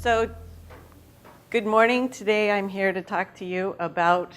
So, good morning. Today I'm here to talk to you about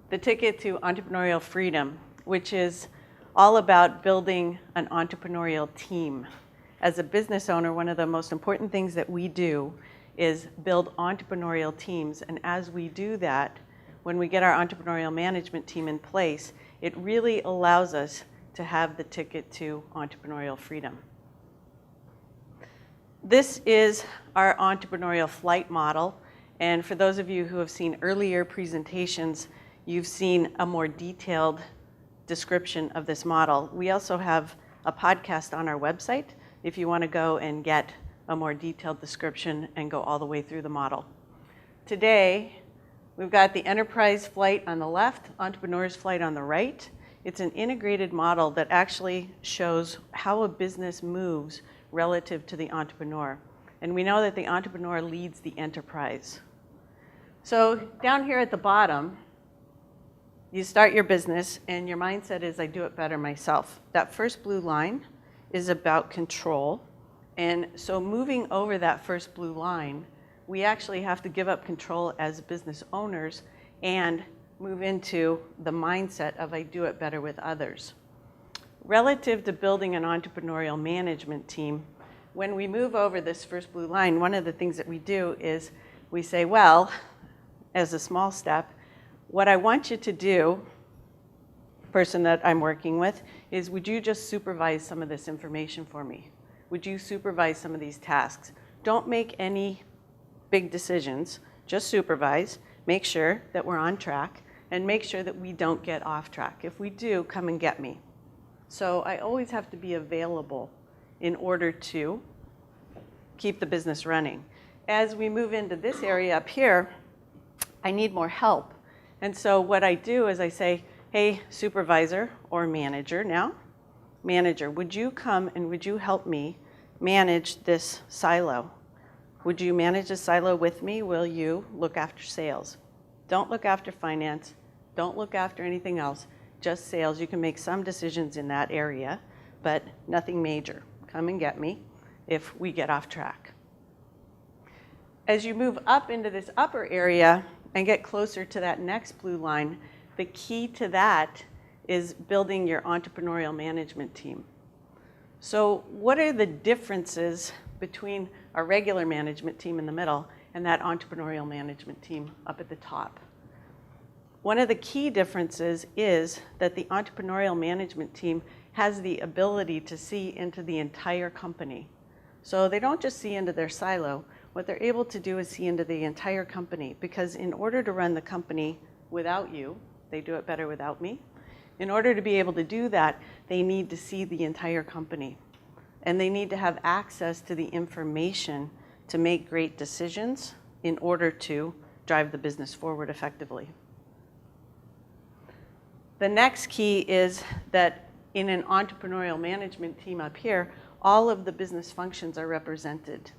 the ticket to entrepreneurial freedom, which is all about building an entrepreneurial team. As a business owner, one of the most important things that we do is build entrepreneurial teams. And as we do that, when we get our entrepreneurial management team in place, it really allows us to have the ticket to entrepreneurial freedom. This is our entrepreneurial flight model, and for those of you who have seen earlier presentations, you've seen a more detailed description of this model. We also have a podcast on our website if you want to go and get a more detailed description and go all the way through the model. Today, we've got the enterprise flight on the left, entrepreneur's flight on the right. It's an integrated model that actually shows how a business moves relative to the entrepreneur. And we know that the entrepreneur leads the enterprise. So down here at the bottom, you start your business and your mindset is, I do it better myself. That first blue line is about control. And so moving over that first blue line, we actually have to give up control as business owners and move into the mindset of, I do it better with others. Relative to building an entrepreneurial management team, when we move over this first blue line, one of the things that we do is we say, well, as a small step, what I want you to do, person that I'm working with, is would you just supervise some of this information for me? Would you supervise some of these tasks? Don't make any big decisions, just supervise, make sure that we're on track, and make sure that we don't get off track. If we do, come and get me. So I always have to be available in order to keep the business running. As we move into this area up here, I need more help. And so what I do is I say, hey, supervisor or manager now, manager, would you come and would you help me manage this silo? Would you manage a silo with me? Will you look after sales? Don't look after finance. Don't look after anything else. Just sales. You can make some decisions in that area, but nothing major. Come and get me if we get off track. As you move up into this upper area and get closer to that next blue line, the key to that is building your entrepreneurial management team. So what are the differences between our regular management team in the middle and that entrepreneurial management team up at the top? One of the key differences is that the entrepreneurial management team has the ability to see into the entire company. So they don't just see into their silo. What they're able to do is see into the entire company, because in order to run the company without you, they do it better without me. In order to be able to do that, they need to see the entire company. And they need to have access to the information to make great decisions in order to drive the business forward effectively. The next key is that in an entrepreneurial management team up here, all of the business functions are represented.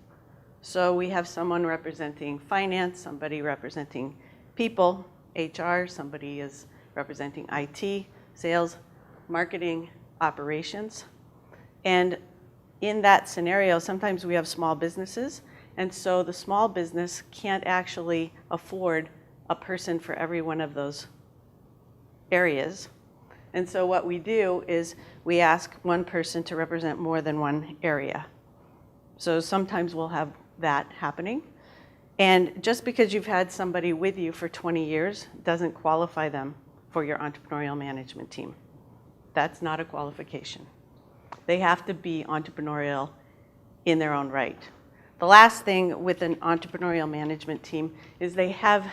So we have someone representing finance, somebody representing people, HR, somebody is representing IT, sales, marketing, operations. And in that scenario, sometimes we have small businesses, and so the small business can't actually afford a person for every one of those areas. And so what we do is we ask one person to represent more than one area. So sometimes we'll have that happening. And just because you've had somebody with you for 20 years doesn't qualify them for your entrepreneurial management team. That's not a qualification. They have to be entrepreneurial in their own right. The last thing with an entrepreneurial management team is they have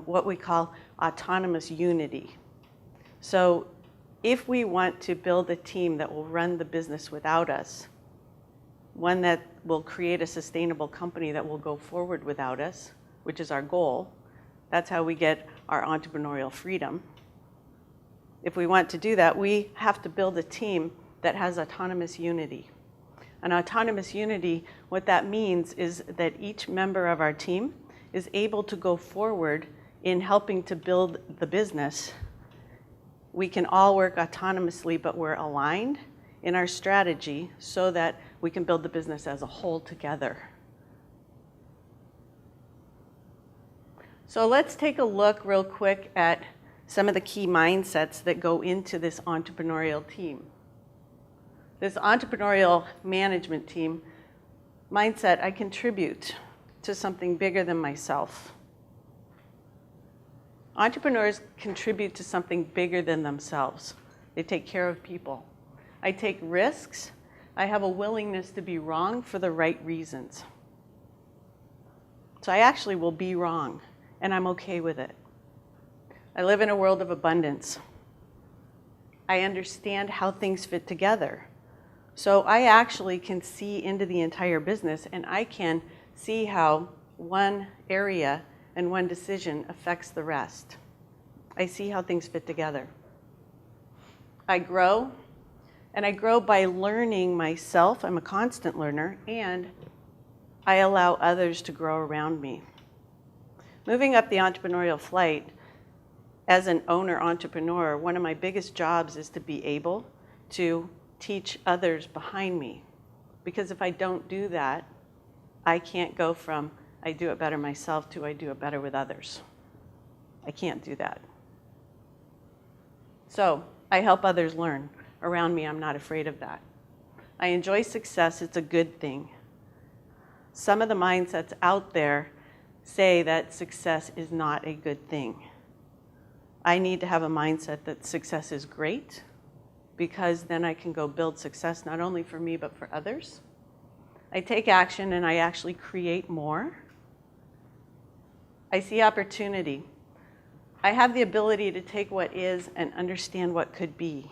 what we call autonomous unity. So if we want to build a team that will run the business without us, one that will create a sustainable company that will go forward without us, which is our goal, that's how we get our entrepreneurial freedom. If we want to do that, we have to build a team that has autonomous unity. An autonomous unity, what that means is that each member of our team is able to go forward in helping to build the business. We can all work autonomously, but we're aligned in our strategy so that we can build the business as a whole together. So let's take a look real quick at some of the key mindsets that go into this entrepreneurial team. This entrepreneurial management team mindset, I contribute to something bigger than myself. Entrepreneurs contribute to something bigger than themselves. They take care of people. I take risks. I have a willingness to be wrong for the right reasons. So I actually will be wrong, and I'm okay with it. I live in a world of abundance. I understand how things fit together. So I actually can see into the entire business, and I can see how one area and one decision affects the rest. I see how things fit together. I grow, and I grow by learning myself. I'm a constant learner, and I allow others to grow around me. Moving up the entrepreneurial flight, as an owner entrepreneur, one of my biggest jobs is to be able to teach others behind me. Because if I don't do that, I can't go from I do it better myself to I do it better with others. I can't do that. So I help others learn. Around me, I'm not afraid of that. I enjoy success. It's a good thing. Some of the mindsets out there say that success is not a good thing. I need to have a mindset that success is great, because then I can go build success not only for me but for others. I take action and I actually create more. I see opportunity. I have the ability to take what is and understand what could be.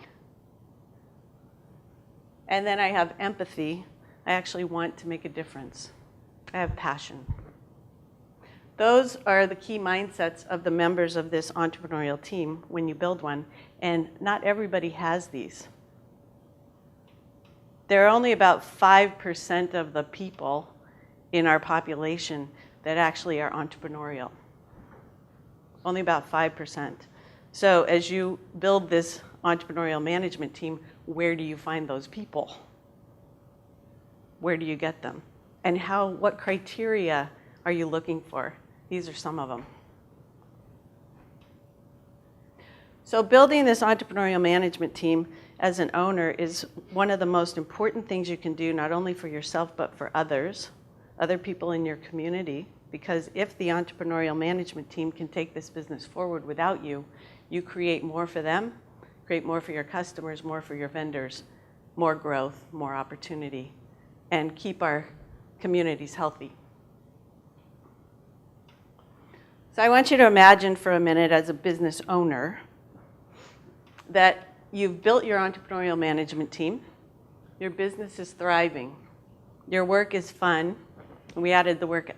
And then I have empathy. I actually want to make a difference. I have passion. Those are the key mindsets of the members of this entrepreneurial team when you build one, and not everybody has these. There are only about 5% of the people in our population that actually are entrepreneurial. Only about 5%. So as you build this entrepreneurial management team, where do you find those people? Where do you get them? And what criteria are you looking for? These are some of them. So building this entrepreneurial management team as an owner is one of the most important things you can do, not only for yourself, but for others, other people in your community. Because if the entrepreneurial management team can take this business forward without you, you create more for them, create more for your customers, more for your vendors, more growth, more opportunity, and keep our communities healthy. So I want you to imagine for a minute, as a business owner, that you've built your entrepreneurial management team, your business is thriving, your work is fun. We added the word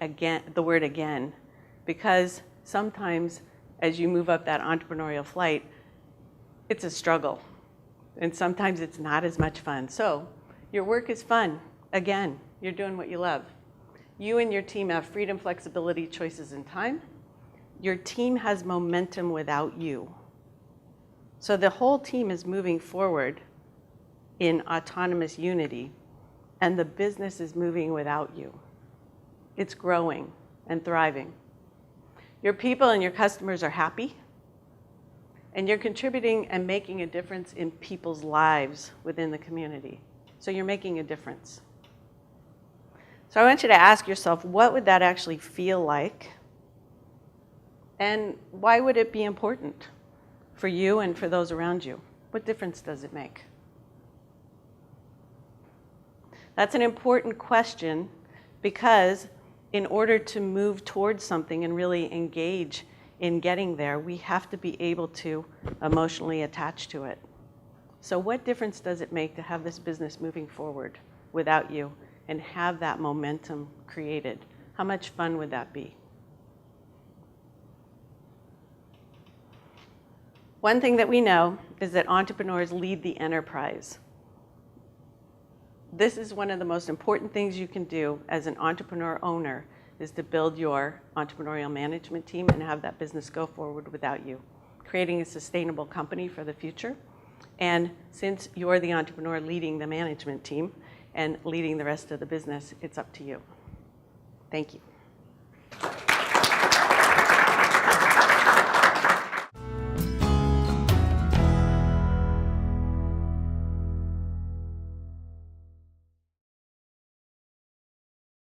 again, because sometimes as you move up that entrepreneurial flight, it's a struggle, and sometimes it's not as much fun. So your work is fun. Again, you're doing what you love. You and your team have freedom, flexibility, choices, and time. Your team has momentum without you. So the whole team is moving forward in autonomous unity, and the business is moving without you. It's growing and thriving. Your people and your customers are happy, and you're contributing and making a difference in people's lives within the community. So you're making a difference. So I want you to ask yourself, what would that actually feel like? And why would it be important for you and for those around you? What difference does it make? That's an important question, because in order to move towards something and really engage in getting there, we have to be able to emotionally attach to it. So what difference does it make to have this business moving forward without you and have that momentum created? How much fun would that be? One thing that we know is that entrepreneurs lead the enterprise. This is one of the most important things you can do as an entrepreneur owner, is to build your entrepreneurial management team and have that business go forward without you, creating a sustainable company for the future. And since you're the entrepreneur leading the management team and leading the rest of the business, it's up to you. Thank you.